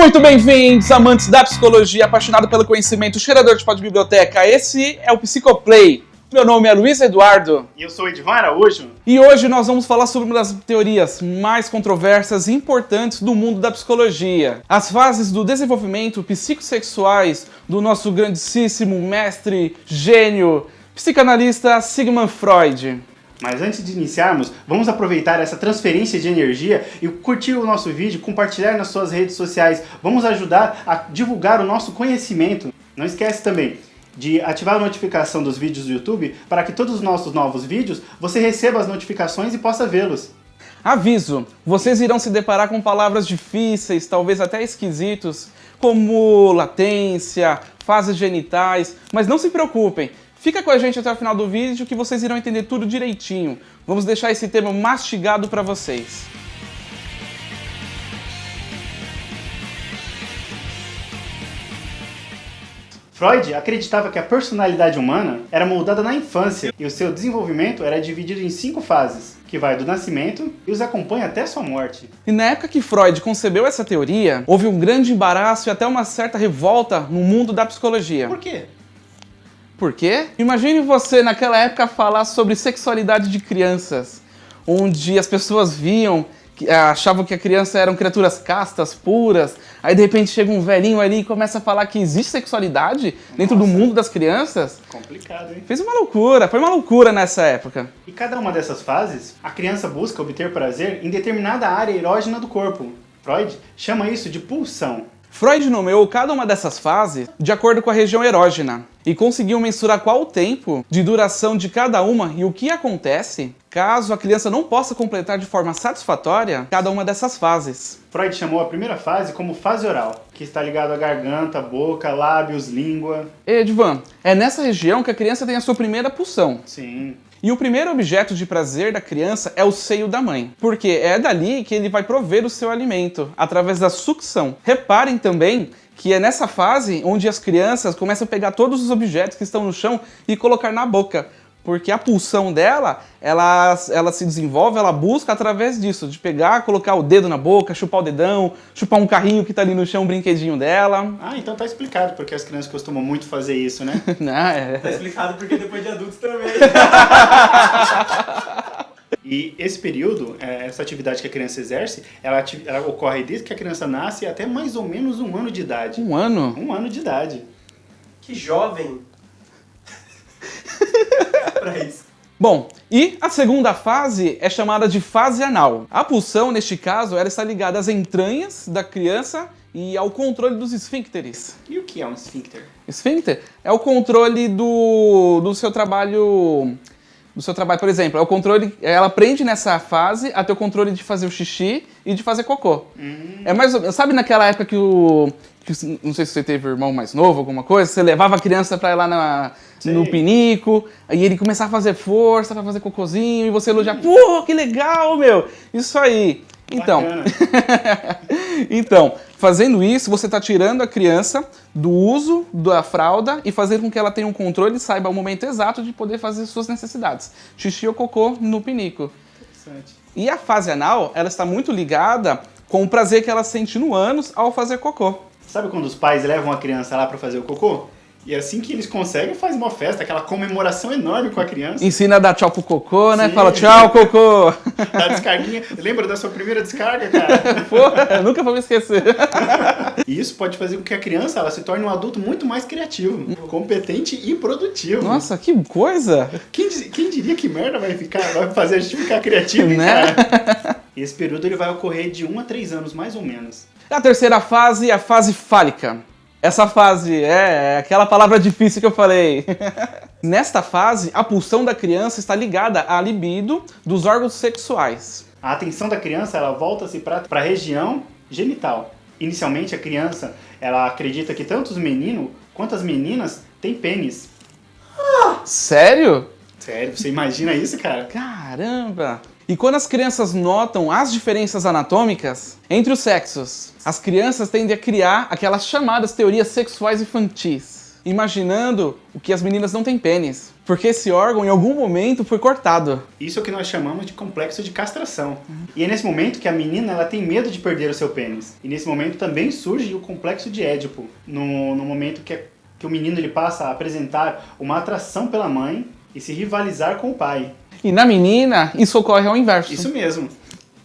Muito bem-vindos, amantes da psicologia, apaixonado pelo conhecimento, cheirador de pó de biblioteca. Esse é o Psicoplay. Meu nome é Luiz Eduardo. E eu sou o Edvan Araújo. E hoje nós vamos falar sobre uma das teorias mais controversas e importantes do mundo da psicologia. As fases do desenvolvimento psicossexuais do nosso grandíssimo mestre, gênio, psicanalista Sigmund Freud. Mas antes de iniciarmos, vamos aproveitar essa transferência de energia e curtir o nosso vídeo, compartilhar nas suas redes sociais. Vamos ajudar a divulgar o nosso conhecimento. Não esquece também de ativar a notificação dos vídeos do YouTube para que todos os nossos novos vídeos você receba as notificações e possa vê-los. Aviso, vocês irão se deparar com palavras difíceis, talvez até esquisitos, como latência, fases genitais, mas não se preocupem. Fica com a gente até o final do vídeo que vocês irão entender tudo direitinho. Vamos deixar esse tema mastigado para vocês. Freud acreditava que a personalidade humana era moldada na infância e o seu desenvolvimento era dividido em 5 fases, que vai do nascimento e os acompanha até sua morte. E na época que Freud concebeu essa teoria, houve um grande embaraço e até uma certa revolta no mundo da psicologia. Por quê? Por quê? Imagine você naquela época falar sobre sexualidade de crianças, onde as pessoas viam, achavam que a criança eram criaturas castas, puras, aí de repente chega um velhinho ali e começa a falar que existe sexualidade dentro do mundo das crianças. Complicado, hein? Fez uma loucura, foi uma loucura nessa época. E cada uma dessas fases, a criança busca obter prazer em determinada área erógena do corpo. Freud chama isso de pulsão. Freud nomeou cada uma dessas fases de acordo com a região erógena e conseguiu mensurar qual o tempo de duração de cada uma e o que acontece caso a criança não possa completar de forma satisfatória cada uma dessas fases. Freud chamou a primeira fase como fase oral, que está ligado à garganta, boca, lábios, língua. Edvan, é nessa região que a criança tem a sua primeira pulsão. Sim. E o primeiro objeto de prazer da criança é o seio da mãe, porque é dali que ele vai prover o seu alimento, através da sucção. Reparem também que é nessa fase onde as crianças começam a pegar todos os objetos que estão no chão e colocar na boca, porque a pulsão dela, ela se desenvolve, ela busca através disso, de pegar, colocar o dedo na boca, chupar o dedão, chupar um carrinho que tá ali no chão, um brinquedinho dela. Ah, então tá explicado porque as crianças costumam muito fazer isso, né? Não, é... Tá explicado porque depois de adultos também. E esse período, essa atividade que a criança exerce, ela ocorre desde que a criança nasce até mais ou menos 1 ano de idade. 1 ano? 1 ano de idade. Que jovem. Pra isso. Bom, e a segunda fase é chamada de fase anal. A pulsão, neste caso, ela está ligada às entranhas da criança e ao controle dos esfíncteres. E o que é um esfíncter? Esfíncter é o controle do seu trabalho... Do seu trabalho, por exemplo, é o controle, ela aprende nessa fase a ter o controle de fazer o xixi e de fazer cocô. É mais ou menos, sabe naquela época que não sei se você teve irmão mais novo, alguma coisa, você levava a criança pra ir lá no pinico, aí ele começava a fazer força pra fazer cocôzinho e você elogiar, pô, que legal, meu! Isso aí. Então, então, fazendo isso, você está tirando a criança do uso da fralda e fazendo com que ela tenha um controle e saiba o momento exato de poder fazer suas necessidades. Xixi ou cocô no pinico. Interessante. E a fase anal, ela está muito ligada com o prazer que ela sente no ânus ao fazer cocô. Sabe quando os pais levam a criança lá pra fazer o cocô? E assim que eles conseguem, faz uma festa, aquela comemoração enorme com a criança. Ensina a dar tchau pro cocô, né? Sim. Fala tchau, cocô. Dá descarguinha. Lembra da sua primeira descarga, cara? Porra, nunca vou me esquecer. E isso pode fazer com que a criança ela se torne um adulto muito mais criativo, competente e produtivo. Nossa, que coisa. Quem diria que merda vai fazer a gente ficar criativo, Né? cara? E esse período ele vai ocorrer de 1 a 3 anos, mais ou menos. A terceira fase é a fase fálica. Essa fase é aquela palavra difícil que eu falei. Nesta fase, a pulsão da criança está ligada à libido dos órgãos sexuais. A atenção da criança ela volta-se para a região genital. Inicialmente, a criança ela acredita que tanto os meninos quanto as meninas têm pênis. Sério? Sério, você imagina isso, cara? Caramba! E quando as crianças notam as diferenças anatômicas entre os sexos, as crianças tendem a criar aquelas chamadas teorias sexuais infantis, imaginando o que as meninas não têm pênis. Porque esse órgão, em algum momento, foi cortado. Isso é o que nós chamamos de complexo de castração. E é nesse momento que a menina ela tem medo de perder o seu pênis. E nesse momento também surge o complexo de Édipo. No momento que o menino ele passa a apresentar uma atração pela mãe e se rivalizar com o pai. E na menina, isso ocorre ao inverso. Isso mesmo.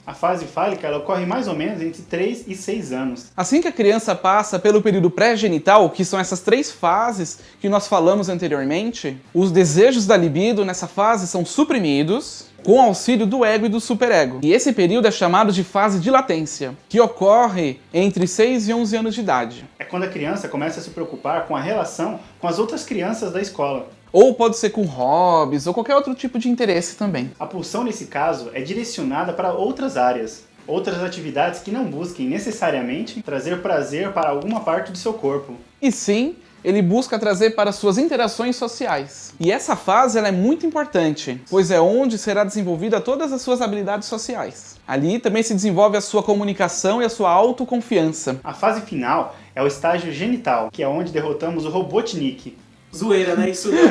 A fase fálica ela ocorre mais ou menos entre 3 e 6 anos. Assim que a criança passa pelo período pré-genital, que são essas 3 fases que nós falamos anteriormente, os desejos da libido nessa fase são suprimidos com auxílio do ego e do superego. E esse período é chamado de fase de latência, que ocorre entre 6 e 11 anos de idade. É quando a criança começa a se preocupar com a relação com as outras crianças da escola. Ou pode ser com hobbies ou qualquer outro tipo de interesse também. A pulsão, nesse caso, é direcionada para outras áreas, outras atividades que não busquem necessariamente trazer prazer para alguma parte do seu corpo. E sim, ele busca trazer para suas interações sociais. E essa fase ela é muito importante, pois é onde será desenvolvida todas as suas habilidades sociais. Ali também se desenvolve a sua comunicação e a sua autoconfiança. A fase final é o estágio genital, que é onde derrotamos o Robotnik. Zoeira, né? Isso não.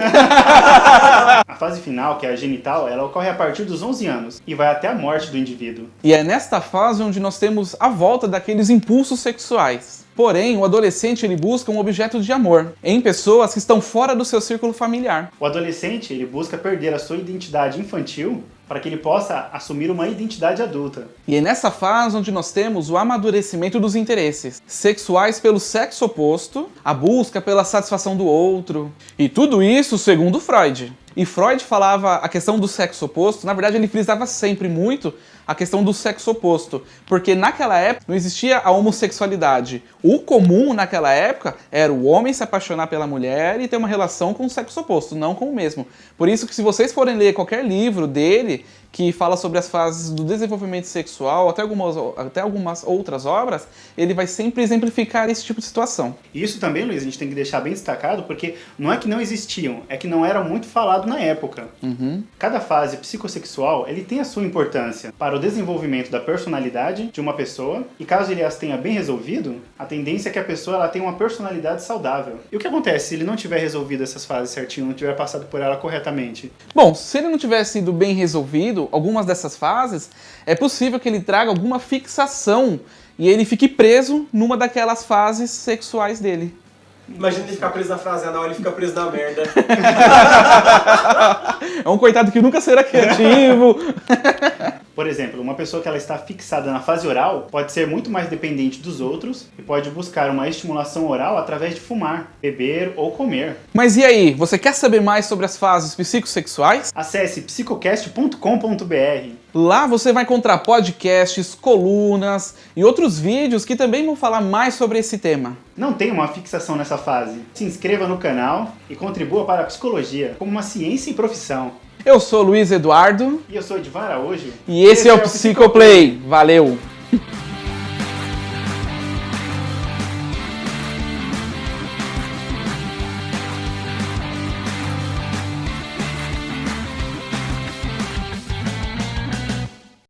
A fase final, que é a genital, ela ocorre a partir dos 11 anos e vai até a morte do indivíduo. E é nesta fase onde nós temos a volta daqueles impulsos sexuais. Porém, o adolescente ele busca um objeto de amor em pessoas que estão fora do seu círculo familiar. O adolescente ele busca perder a sua identidade infantil para que ele possa assumir uma identidade adulta. E é nessa fase onde nós temos o amadurecimento dos interesses sexuais pelo sexo oposto, a busca pela satisfação do outro. E tudo isso segundo Freud. E Freud falava a questão do sexo oposto, na verdade ele frisava sempre muito a questão do sexo oposto, porque naquela época não existia a homossexualidade. O comum naquela época era o homem se apaixonar pela mulher e ter uma relação com o sexo oposto, não com o mesmo. Por isso que se vocês forem ler qualquer livro dele, que fala sobre as fases do desenvolvimento sexual, até algumas outras obras, ele vai sempre exemplificar esse tipo de situação. E isso também, Luiz, a gente tem que deixar bem destacado, porque não é que não existiam, é que não era muito falado na época. Cada fase psicossexual, ele tem a sua importância para o desenvolvimento da personalidade de uma pessoa, e caso ele as tenha bem resolvido, a tendência é que a pessoa ela tenha uma personalidade saudável. E o que acontece se ele não tiver resolvido essas fases certinho, não tiver passado por ela corretamente? Bom, se ele não tiver sido bem resolvido, algumas dessas fases, é possível que ele traga alguma fixação e ele fique preso numa daquelas fases sexuais dele. Imagina ele ficar preso na frase anal, ele fica preso na merda. É um coitado que nunca será criativo. Por exemplo, uma pessoa que ela está fixada na fase oral pode ser muito mais dependente dos outros e pode buscar uma estimulação oral através de fumar, beber ou comer. Mas e aí, você quer saber mais sobre as fases psicossexuais? Acesse psicocast.com.br. Lá você vai encontrar podcasts, colunas e outros vídeos que também vão falar mais sobre esse tema. Não tem uma fixação nessa fase. Se inscreva no canal e contribua para a psicologia como uma ciência e profissão. Eu sou Luiz Eduardo. E eu sou Edvar Araújo. E esse é o Psicoplay. Valeu!